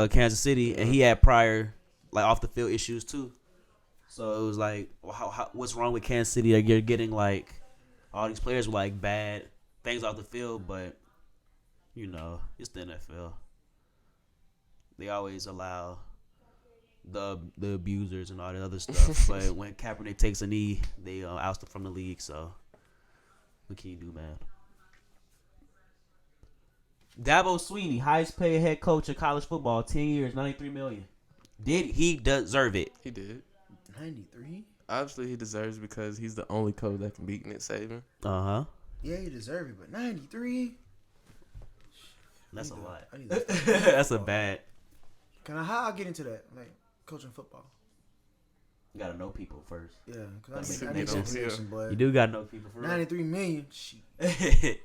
Kansas City, and he had prior like off the field issues too. So it was like, well, what's wrong with Kansas City? Like, you're getting like all these players with like bad things off the field, but you know it's the NFL. They always allow the abusers and all that other stuff. But when Kaepernick takes a knee, they oust him from the league. So what can you do, man? Dabo Sweeney, highest paid head coach in college football, 10 years, $93 million. Did he deserve it? He did. 93. Obviously, he deserves it because he's the only coach that can beat Nick Saban. Uh-huh. Yeah, he deserved it, but 93. That's a lot. I need that. That's a bad. How I get into that? Like coaching football. You gotta know people first. Yeah, Gotta because make I them need some know. connection, boy. You do gotta know people for real. 93 million. Shit.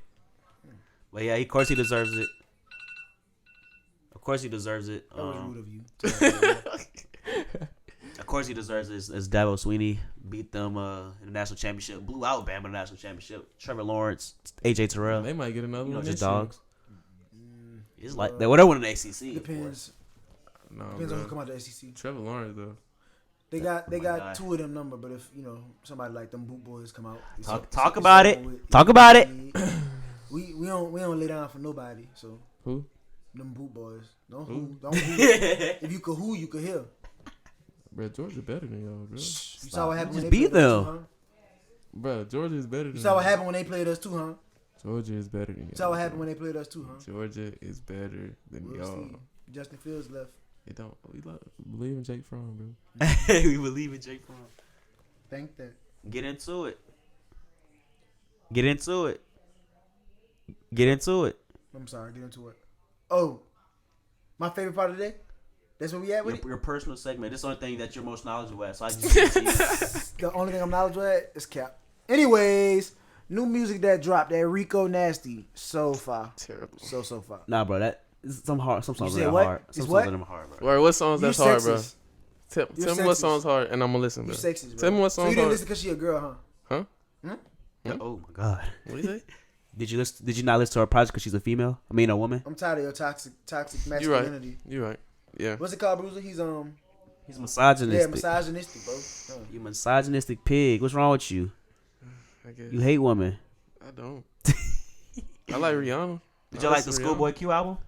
But yeah, of course he deserves it. Of course he deserves it. That was rude of you. Of course he deserves it. As Dabo Sweeney beat them in the national championship, blew out Bama in the national championship. Trevor Lawrence, AJ Terrell, They might get another you know, one just this year. dogs. It's like they would win the ACC. Depends. No, Depends on who bro. come out the SEC. Trevor Lawrence though. They got my guy. two of them number, but if you know somebody like them boot boys come out, it's Talk it's about over it. with. Talk about it. We don't lay down for nobody. So Who? them boot boys. Don't Who? who. Don't who. If you could who, you could hear. Bro, Georgia better than y'all, bro. You saw what happened Just when they beat played us them. too, huh? Bro, Georgia is better than You saw what y'all. happened when they played us too, huh? Georgia is better than y'all. You saw what happened when they played us too, huh? Georgia is better than We'll y'all. see. Justin Fields left. It don't. We believe in Jake Fromm, bro. We believe in Jake Fromm. Think that. Get into it. Get into it. Get into it. I'm sorry. Get into it. Oh, my favorite part of the day. That's where we at with it. Your personal segment. This is the only thing that you're most knowledgeable at. So I just give it to you. The only thing I'm knowledgeable at is cap. Anyways, New music that dropped, that Rico Nasty, so far. Terrible. So far. Nah, bro, that some songs You said are what? hard. It's Some what? songs of them are hard, bro. Word, what songs You that's hard, bro? sexist. Tell You're me what sexist. songs hard, and I'm gonna listen, You bro. sexist, bro. Tell me what So songs you didn't hard. listen because she a girl, huh? Oh my god. What you say? Did you not listen to her project because she's a female? I mean, a woman. I'm tired of your toxic You right. masculinity. You right. Yeah. What's it called, Bruiser? He's He's misogynistic. yeah, misogynistic, bro. You misogynistic pig. What's wrong with you? I guess. You hate women. I don't. I like Rihanna. Did you like the Schoolboy Q album?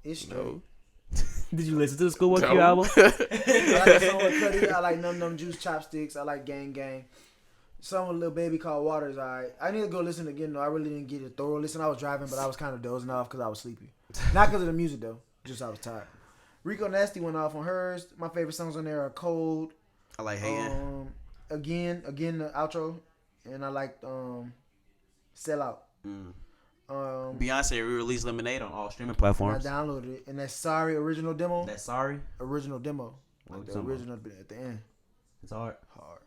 It's straight. No. Did you listen to the Schoolboy Q No. album? I like the song with Cudi. I like Num Num Juice Chopsticks. I like Gang Gang. Song with Lil Baby called Waters. Alright. I need to go listen again though. I really didn't get a thorough listen. I was driving, but I was kind of dozing off because I was sleepy. Not because of the music though. Just I was tired. Rico Nasty went off on hers. My favorite songs on there are Cold. I like hating. Again the outro, and I liked Sell Out. Beyonce re-released Lemonade on all streaming And I platforms. downloaded it, and that Sorry original demo. That's sorry. Original demo. What Like you the talking original bit at the end. It's hard. Hard.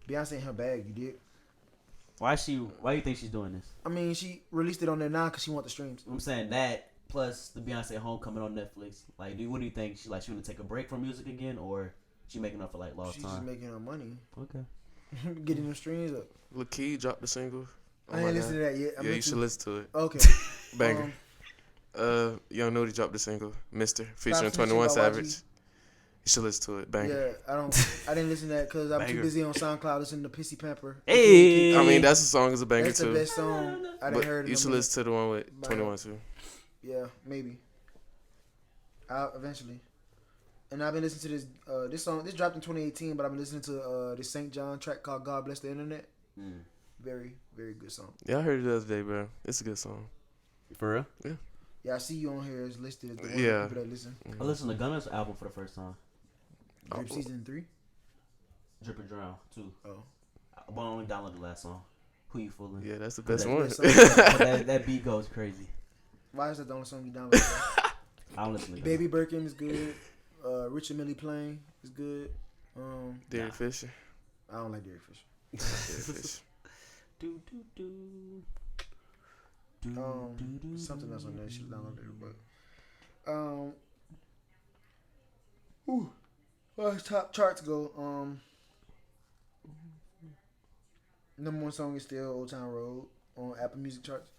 Beyonce in her bag, you did. Why do you think she's doing this? I mean, she released it on there now because she want the streams. I'm saying that plus the Beyonce Homecoming on Netflix. Like, what do you think? She want to take a break from music again, or she making up for like lost She's just time? making her money. Okay. Getting them streams up. Lil Key dropped the single. Oh I my ain't listened to God. that yet. Yeah, you should listen to it. Okay. Banger. Young Nudie dropped the single, Mister, featuring Snitching 21 by Savage. YG. You should listen to it. Banger. Yeah, I didn't listen to that because I'm too Banger. busy on SoundCloud listening to Pissy Pamper. Hey! I mean, that's a song is a banger That's the too. best song I done But heard. you in a should minute. listen to the one with By- 21 too. Yeah, maybe. Eventually. And I've been listening to this song. This dropped in 2018, but I've been listening to this St. John track called "God Bless the Internet." Very, very good song. Yeah, I heard it the other day, bro. It's a good song. For real? Yeah, I see you on here as listed as the one Yeah. of the people that listen. I listened to Gunna's album for the first time. Drip Season 3. Drip and Drown, too. Oh. I only downloaded the last song. Who you fooling? Yeah, that's the best that- one. Best song. that beat goes crazy. Why is that the only song you download? I don't listen to Baby Birkin is good. Richard Millie Plain is good. Derek Fisher. I don't like Derek Fisher. Derek Fisher. Do, do, do. Something else on there she downloaded, but well, as top charts go, number one song is still Old Town Road on Apple Music charts.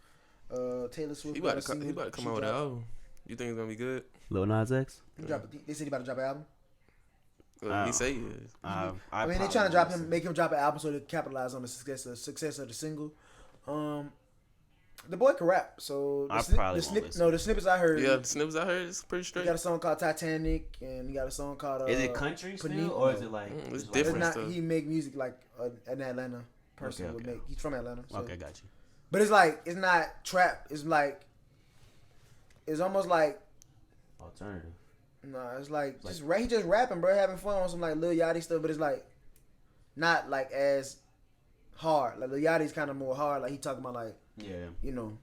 Taylor Swift. He about to come out with an album. You think it's gonna be good? Lil Nas X? They said he about to drop an album. Well, he say he is. I mean, they trying to make him drop an album so they capitalize on the success of the single. The boy can rap, so I probably won't listen. the snippets I heard. Yeah, the snippets I heard is pretty He straight. got a song called Titanic, and he got a song called. Is it country still, Panini? or is it like It's just like- different. It's not. stuff. He make music like an Atlanta person Okay, would okay. make. He's from Atlanta. So. Okay, got you. But it's like it's not trap. It's like it's almost like Alternative. nah. It's like he just rapping, bro, having fun on some like Lil Yachty stuff. But it's like not like as hard. Like Lil Yachty's kind of more hard. Like he talking about like Yeah. you know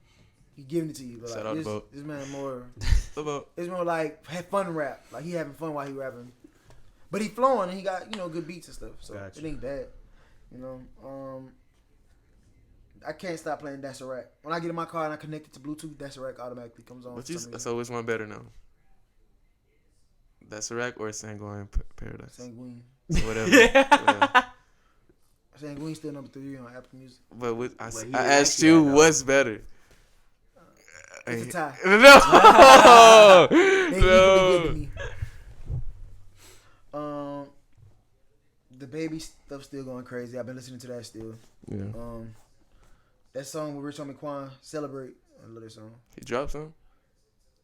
he giving it to you. But Shout like out to Boat. this man more. About It's more like have fun rap. Like he having fun while he rapping. But he flowing and he got good beats and stuff. So Gotcha. it ain't bad. I can't stop playing That's a Rack. When I get in my car and I connect it to Bluetooth, That's a Rack automatically comes on. what for you? some reason. So which one better now? That's a rack or Sanguine Paradise? Sanguine. Whatever. Yeah. Sanguine still number 3 on Apple Music. But But he I didn't asked ask you you that, though. what's better. It's a tie. No. They equally good to me. The baby stuff still going crazy. I've been listening to that still. Yeah. That song with Rich Homie Quan, Celebrate. I love that song. He dropped some.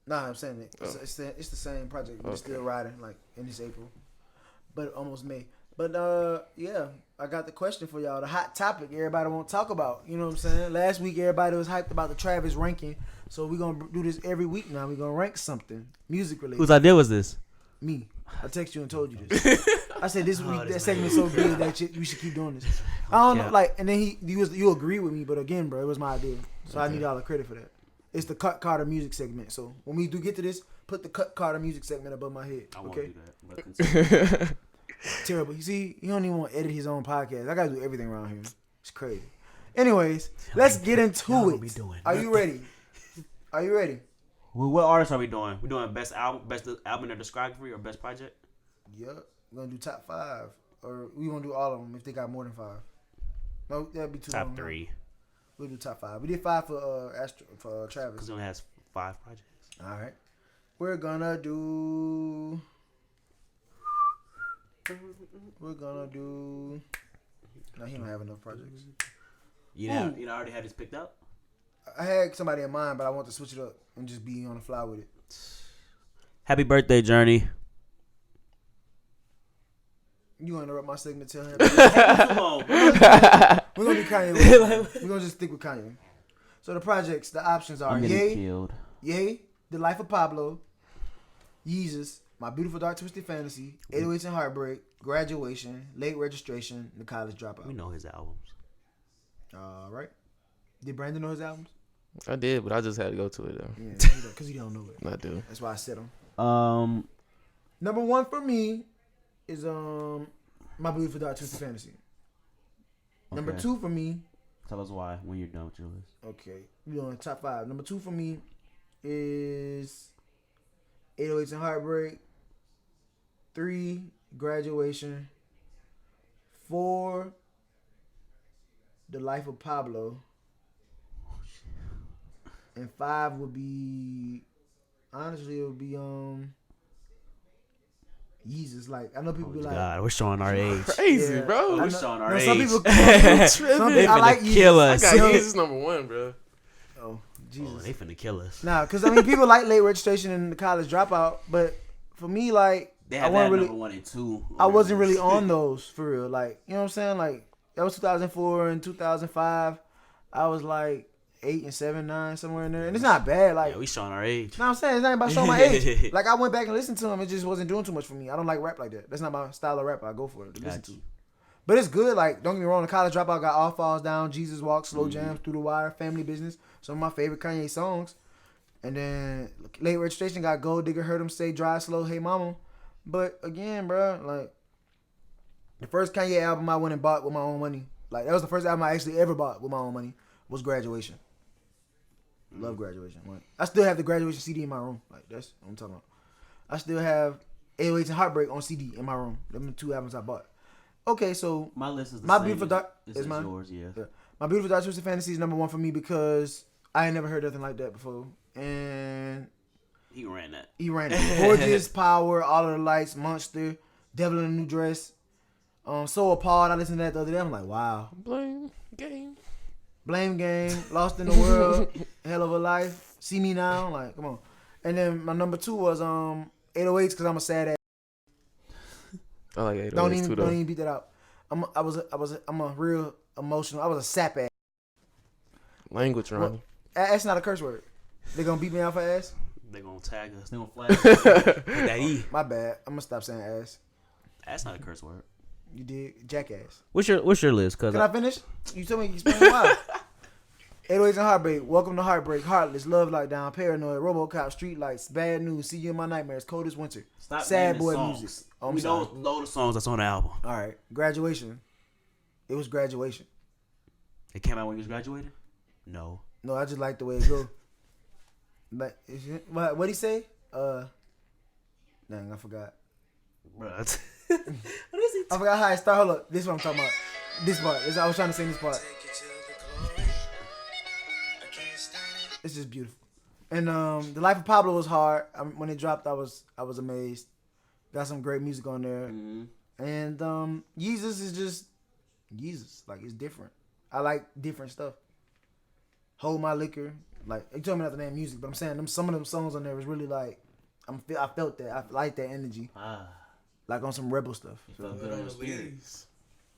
Nah, I'm saying it. Oh. It's the same project. We're Okay. still riding like in this April, but almost May. But yeah, I got the question for y'all. The hot topic everybody won't talk about. You know what I'm saying? Last week everybody was hyped about the Travis ranking, so we're gonna do this every week now. We're gonna rank something music related. Whose idea was this? Me. I text you and told you this. I said this week that segment's so good that we should keep doing this. I don't know, Yeah. like, and then you agree with me, but again, bro, it was my idea, so I need all the credit for that. It's the Cut Carter music segment. So when we do get to this, put the Cut Carter music segment above my head. I won't Okay. do that. But continue. Terrible. You see, he don't even want to edit his own podcast. I gotta do everything around here. It's crazy. Anyways, let's get into Y'all it. gonna be doing Are you ready? Are you ready? Well, what artists are we doing? We doing best album in their discography, or best project? Yep. We're gonna do top 5, or we gonna do all of them if they got more than 5. No, that'd be too long. Top 3. We'll do top 5. We did 5 for Travis. Because he only has 5 projects. All right. We're gonna do. No, he don't have enough projects. You know, already had this picked up. I had somebody in mind, but I want to switch it up and just be on the fly with it. Happy birthday, Journey. You gonna interrupt my segment? Tell him. Come on, bro. We're gonna be Kanye. We're gonna just stick with Kanye. So the projects, the options are I'm getting killed. Yay, The Life of Pablo, Yeezus, My Beautiful Dark Twisted Fantasy, 808s and Heartbreak, Graduation, Late Registration, The College Dropout. We know his albums. All right. Did Brandon know his albums? I did, but I just had to go to it though. Yeah, because he don't know it. I do. That's why I said him. Number 1 for me is My Beautiful Dark Twisted Fantasy. Number 2 for me. Tell us why when you're done with your list. Okay, we on top 5. Number 2 for me is 808s and Heartbreak. 3, Graduation. 4, The Life of Pablo. And 5 would be, honestly, it would be Yeezus. Like, I know people be like, God, we're showing our age. Crazy, Yeah, bro. We're showing our age. Some people, They I like finna kill Yeezus. us. I got Jesus number 1, bro. Oh, Jesus. Oh, they finna kill us. Nah, because I mean, people like Late Registration and The College Dropout, but for me, like, They I have wasn't that really, number 1 and 2. I wasn't really on those for real. Like, you know what I'm saying? Like, that was 2004 and 2005. I was like 8 and 7, 9, somewhere in there, and it's not bad. Like, Yeah, we showing our age. you know what I'm saying? It's not about showing my age. Like, I went back and listened to him. It just wasn't doing too much for me. I don't like rap like that. That's not my style of rap. I go for it to listen to. But it's good. Like, don't get me wrong. The College Dropout got All Falls Down, Jesus Walks, Slow Jams, Through the Wire, Family Business. Some of my favorite Kanye songs. And then Late Registration got Gold Digger, Heard Him Say, Drive Slow, Hey Mama. But again, bro, like, the first Kanye album I went and bought with my own money. Like, that was the first album I actually ever bought with my own money. Was Graduation. Love Graduation. Like, I still have the Graduation CD in my room. Like, that's what I'm talking about. I still have 808s and Heartbreak on CD in my room. Them are the 2 albums I bought. Okay, so My list is the My same Beautiful Dark is mine. yours, yeah. My Beautiful Dark Twisted Fantasy is number 1 for me because I ain't never heard nothing like that before. And He ran that. he ran it. Gorgeous, Power, All of the Lights, Monster, Devil in a New Dress. So Appalled. I listened to that the other day. I'm like, wow. Blame game. Blame Game, Lost in the World, Hell of a Life, See Me Now. Like, come on. And then my number 2 was 808s because I'm a sad ass. I like 808s Don't too, though. even beat that out. I'm a real emotional. I was a sap ass. Language, Ronnie. Well, that's not a curse word. They gonna beat me out for ass? They gonna tag us. They gonna flag us with that E. My bad. I'm gonna stop saying ass. That's not a curse word. You did, jackass. What's your list? Cause Can I finish? You told me you explain why. 808s and Heartbreak, Welcome to Heartbreak, Heartless, Love Lockdown, Paranoid, RoboCop, Streetlights, Bad News, See You in My Nightmares, Cold as Winter, Stop Sad naming Boy songs. Music. Oh, I'm We sorry. know the songs that's on the album. All right, Graduation. It was Graduation. It came out when you was graduating? No. No, I just like the way it go. But what he say? Dang, I forgot. Bro, what is it? I forgot how it started. Hold up, this is what I'm talking about. This part. I was trying to sing this part. It's just beautiful. And The Life of Pablo was hard. When it dropped, I was amazed. Got some great music on there. Mm-hmm. And Yeezus is just Yeezus. Like, it's different. I like different stuff. Hold My Liquor. Like, you told me not to name music, but I'm saying some of them songs on there was really like, I felt that. I like that energy. Like on some rebel stuff. You felt good on your spirit.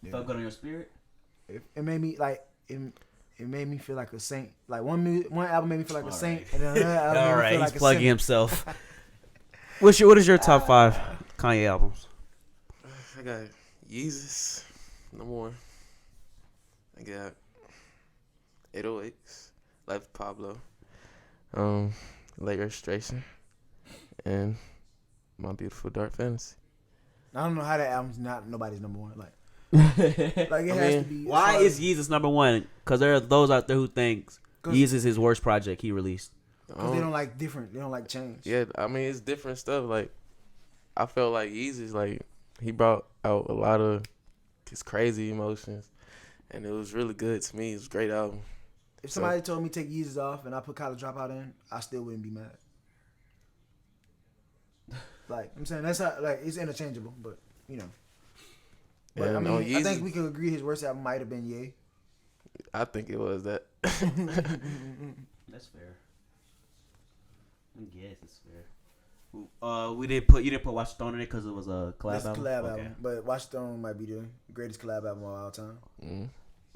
You felt good on your spirit? It made me like it made me feel like a saint. Like one album made me feel like a saint, and then another album made me feel like he's a plugging sinner. himself. What is your top 5 Kanye albums? I got Yeezus, number 1. I got 808s, Life of Pablo, Late Registration, and My Beautiful Dark Fantasy. I don't know how that album's not nobody's number 1. Like, Like it has to be. Why is Yeezus number one? Because there are those out there who think Yeezus is his worst project he released. Because they don't like different. They don't like change. Yeah, I mean it's different stuff. Like I felt like Yeezus, like he brought out a lot of his crazy emotions, and it was really good to me. It was a great album. If somebody told me to take Yeezus off and I put College Dropout in, I still wouldn't be mad. Like I'm saying, that's how, like it's interchangeable, but you know. But, I mean, I think we can agree his worst album might have been Ye. I think it was that. That's fair. I guess it's fair. You didn't put Watch the Throne in it because it was a collab album. Album, but Watch the Throne might be the greatest collab album of all time.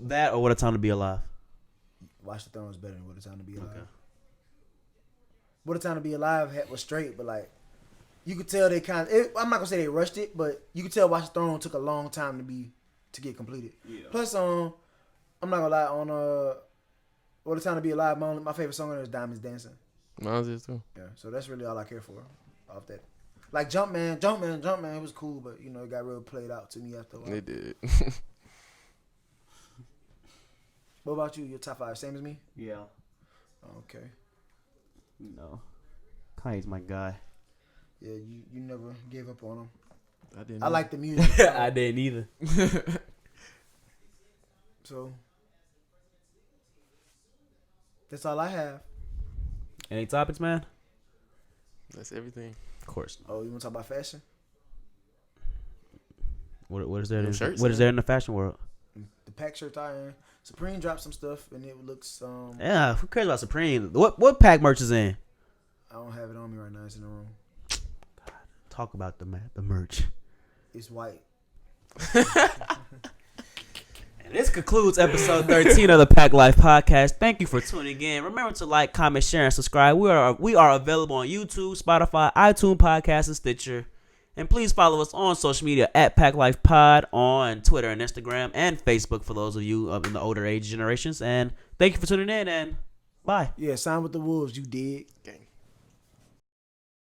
That or What a Time to Be Alive. Watch the Throne is better than What a Time to Be Alive. Okay. What a Time to Be Alive was straight, but like you could tell they I'm not gonna say they rushed it, but you could tell Watch the Throne took a long time to get completed. Yeah. Plus, I'm not gonna lie, on What a Time to Be Alive, my favorite song on there is Diamonds Dancing. Mine's is too. Yeah, so that's really all I care for off that. Like Jumpman, it was cool, but you know it got real played out to me after a while. It did. What about you? Your top 5, same as me? Yeah. Okay. No. Kanye's my guy. Yeah, you never gave up on him. I didn't. I like the music. I didn't either. So that's all I have. Any topics, man? That's everything. Of course. Oh, you want to talk about fashion? What is there? Shirts, what is there in the fashion world? The PACT shirt I in. Supreme dropped some stuff and it looks Yeah, who cares about Supreme? What PACT merch is in? I don't have it on me right now. It's in the room. God, talk about the merch. It's white. And this concludes episode 13 of the PACT Life Podcast. Thank you for tuning in. Remember to like, comment, share, and subscribe. We are available on YouTube, Spotify, iTunes Podcasts, and Stitcher. And please follow us on social media at PACT Life Pod on Twitter and Instagram and Facebook for those of you in the older age generations. And thank you for tuning in, and bye. Yeah, sign with the Wolves, you did. Gang.